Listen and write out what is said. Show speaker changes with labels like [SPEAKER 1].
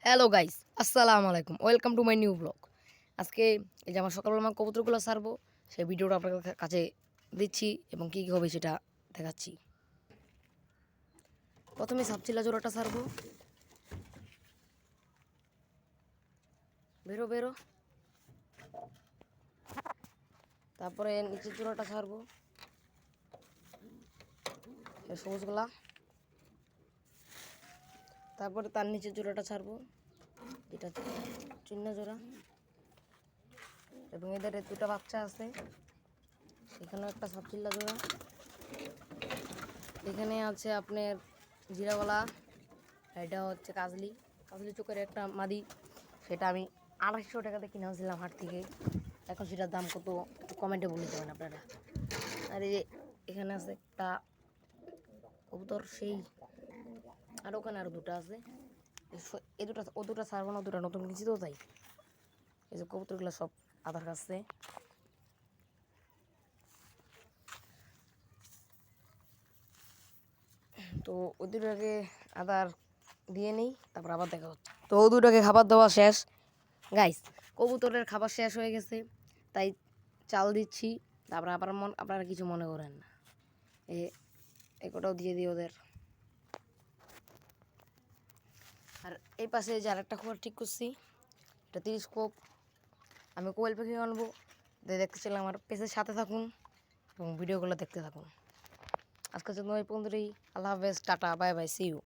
[SPEAKER 1] Hello guys, আসসালামু আলাইকুম, welcome to my new blog. আজকে এই যে আমার সকালবেলা আমার কবুতরগুলো ছাড়বো, সেই ভিডিওটা আপনাদের কাছে দিচ্ছি এবং কী কী হবে সেটা দেখাচ্ছি। প্রথমে সাপচিল্লা জোড়াটা ছাড়বো, বেরো বেরো। তারপরে নিচের জোড়াটা ছাড়বো, সবুজগুলা। তারপরে তার নিচের জোড়াটা ছাড়বো, যেটা চিহ্ন জোড়া, এবং এদের দুটো বাচ্চা আছে, এখানেও একটা সাপচিল্লা জোড়া। এখানে আছে আপনার জিরাওয়ালা, এটা হচ্ছে কাজলি কাজলি চোখের একটা মাদি, সেটা আমি 250 টাকাতে কিনেছিলাম হাট থেকে। এখন সেটার দাম কত কমেন্টে বলে দেবেন আপনারা। আর এই যে এখানে আছে একটা কবুতর, সেই আর ওখানে আরও দুটো আছে। এই দুটো ও দুটো ছাড়বো না, দুটো নতুন কিনছি তো তাই। এই যে কবুতরগুলো সব আধার কাছে। তো ওই দুটোকে আদার দিয়ে নিই, তারপর আবার দেখা হচ্ছে। তো ও দুটোকে খাবার দেওয়া শেষ গাইস। কবুতরের খাবার শেষ হয়ে গেছে, তাই চাল দিচ্ছি। তারপর আবার আপনারা কিছু মনে করেন না, এটাও দিয়ে দিই ওদের। আর এই পাশে যে আরেকটা খবর ঠিক করছি, এটা 30 কোপ। আমি কোয়েল পাখি আনবো, দেখতে চাইলে আমার পেজের সাথে থাকুন এবং ভিডিওগুলো দেখতে থাকুন। আজকের জন্য এই পর্যন্তই। আল্লাহ হাফেজ, tata, bye bye, see you.